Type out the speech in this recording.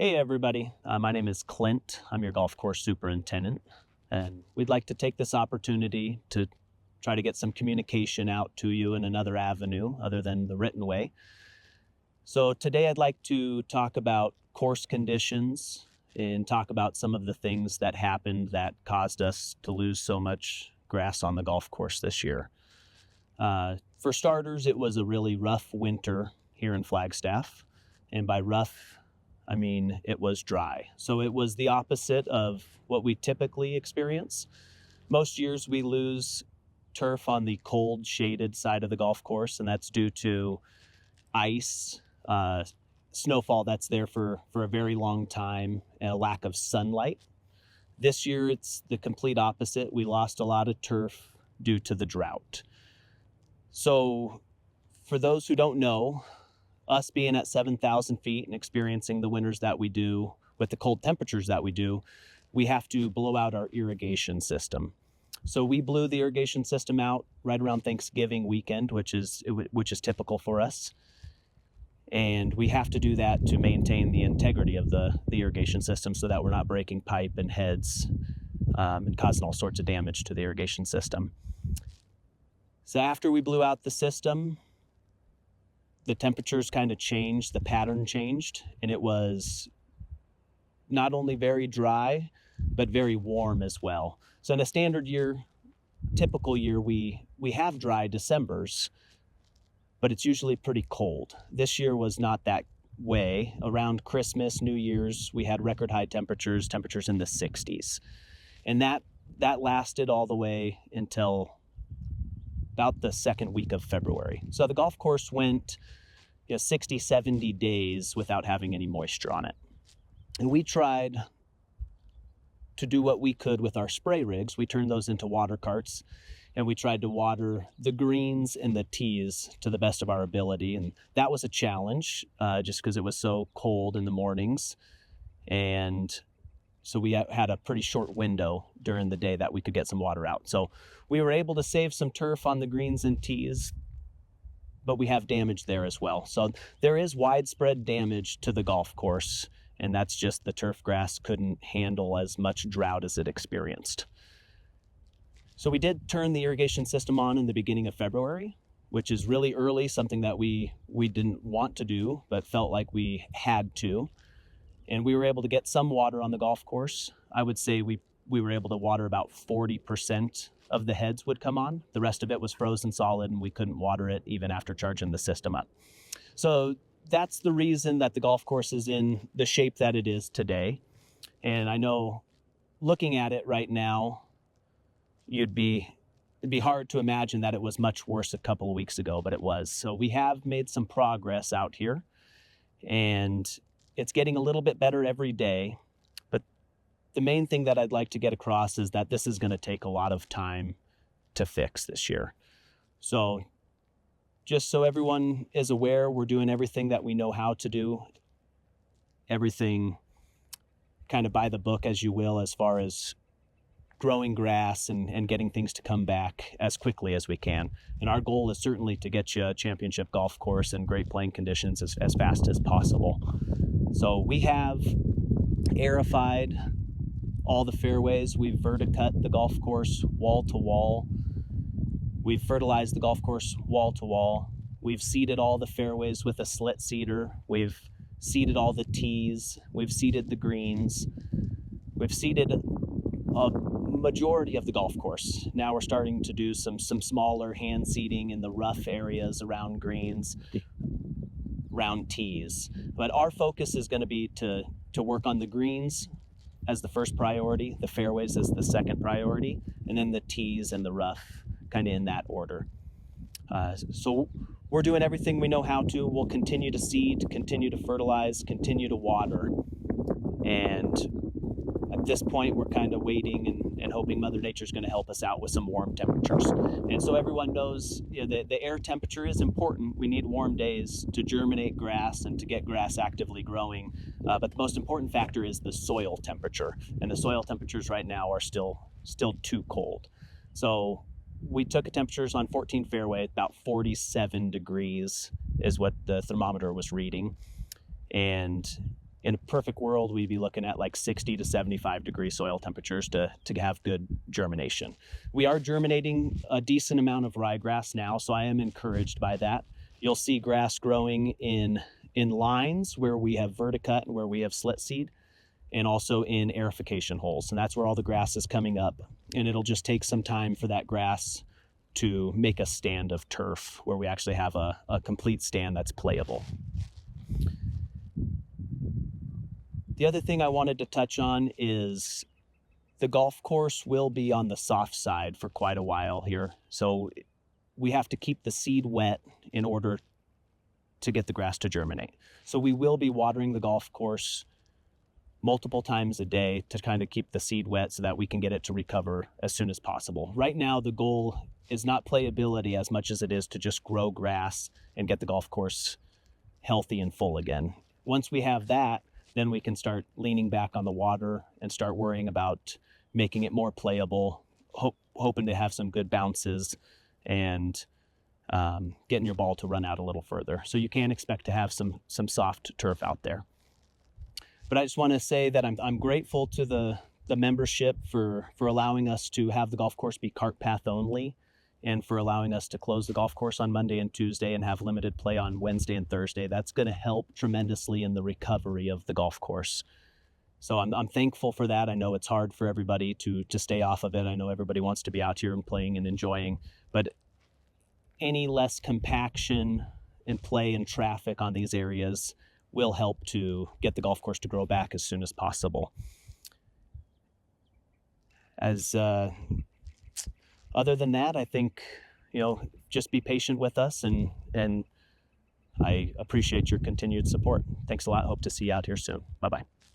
Hey everybody, my name is Clint. I'm your golf course superintendent, and we'd like to take this opportunity to try to get some communication out to you in another avenue other than the written way. So today I'd like to talk about course conditions and talk about some of the things that happened that caused us to lose so much grass on the golf course this year. For starters, it was a really rough winter here in Flagstaff, and by rough, I mean, it was dry. So it was the opposite of what we typically experience. Most years we lose turf on the cold, shaded side of the golf course, and that's due to ice, snowfall that's there for a very long time, and a lack of sunlight. This year it's the complete opposite. We lost a lot of turf due to the drought. So for those who don't know, us being at 7,000 feet and experiencing the winters that we do with the cold temperatures that we do, we have to blow out our irrigation system. So we blew the irrigation system out right around Thanksgiving weekend, which is typical for us. And we have to do that to maintain the integrity of the irrigation system so that we're not breaking pipe and heads and causing all sorts of damage to the irrigation system. So after we blew out the system, the temperatures kind of changed, the pattern changed, and it was not only very dry, but very warm as well. So in a standard year, typical year, we have dry Decembers, but it's usually pretty cold. This year was not that way. Around Christmas, New Year's, we had record high temperatures in the 60s. And that lasted all the way until about the second week of February. So the golf course went 60, 70 days without having any moisture on it. And we tried to do what we could with our spray rigs. We turned those into water carts, and we tried to water the greens and the tees to the best of our ability. And that was a challenge just because it was so cold in the mornings. And so we had a pretty short window during the day that we could get some water out. So we were able to save some turf on the greens and tees, but we have damage there as well. So there is widespread damage to the golf course, and that's just the turf grass couldn't handle as much drought as it experienced. So we did turn the irrigation system on in the beginning of February, which is really early, something that we didn't want to do, but felt like we had to. And we were able to get some water on the golf course. I would say we were able to water about 40% of the heads would come on. The rest of it was frozen solid, and we couldn't water it even after charging the system up. So that's the reason that the golf course is in the shape that it is today. And I know looking at it right now, it'd be hard to imagine that it was much worse a couple of weeks ago, but it was. So we have made some progress out here, and it's getting a little bit better every day. But the main thing that I'd like to get across is that this is going to take a lot of time to fix this year. So just so everyone is aware, we're doing everything that we know how to do, everything kind of by the book, as you will, as far as growing grass and getting things to come back as quickly as we can. And our goal is certainly to get you a championship golf course and great playing conditions as fast as possible. So we have aerified all the fairways. We've verticut the golf course wall to wall. We've fertilized the golf course wall to wall. We've seeded all the fairways with a slit seeder. We've seeded all the tees. We've seeded the greens. We've seeded a majority of the golf course. Now we're starting to do some smaller hand seeding in the rough areas around greens, around tees. But our focus is going to be to work on the greens as the first priority, the fairways as the second priority, and then the tees and the rough kind of in that order. So we're doing everything we know how to. We'll continue to seed, continue to fertilize, continue to water. And at this point, we're kind of waiting and hoping Mother Nature's going to help us out with some warm temperatures. And so everyone knows the air temperature is important. We need warm days to germinate grass and to get grass actively growing. But the most important factor is the soil temperature. And the soil temperatures right now are still too cold. So we took temperatures on 14 fairway, about 47 degrees is what the thermometer was reading. And In a perfect world, we'd be looking at like 60 to 75 degree soil temperatures to have good germination. We are germinating a decent amount of ryegrass now, so I am encouraged by that. You'll see grass growing in lines where we have verticut and where we have slit seed, and also in aerification holes. And that's where all the grass is coming up. And it'll just take some time for that grass to make a stand of turf where we actually have a complete stand that's playable. The other thing I wanted to touch on is the golf course will be on the soft side for quite a while here. So we have to keep the seed wet in order to get the grass to germinate. So we will be watering the golf course multiple times a day to kind of keep the seed wet so that we can get it to recover as soon as possible. Right now, the goal is not playability as much as it is to just grow grass and get the golf course healthy and full again. Once we have that, then we can start leaning back on the water and start worrying about making it more playable, hoping to have some good bounces and getting your ball to run out a little further. So you can expect to have some soft turf out there. But I just want to say that I'm grateful to the membership for allowing us to have the golf course be cart path only, and for allowing us to close the golf course on Monday and Tuesday and have limited play on Wednesday and Thursday. That's going to help tremendously in the recovery of the golf course. So I'm thankful for that. I know it's hard for everybody to stay off of it. I know everybody wants to be out here and playing and enjoying, but any less compaction and play and traffic on these areas will help to get the golf course to grow back as soon as possible. Other than that, I think, just be patient with us, and I appreciate your continued support. Thanks a lot. Hope to see you out here soon. Bye-bye.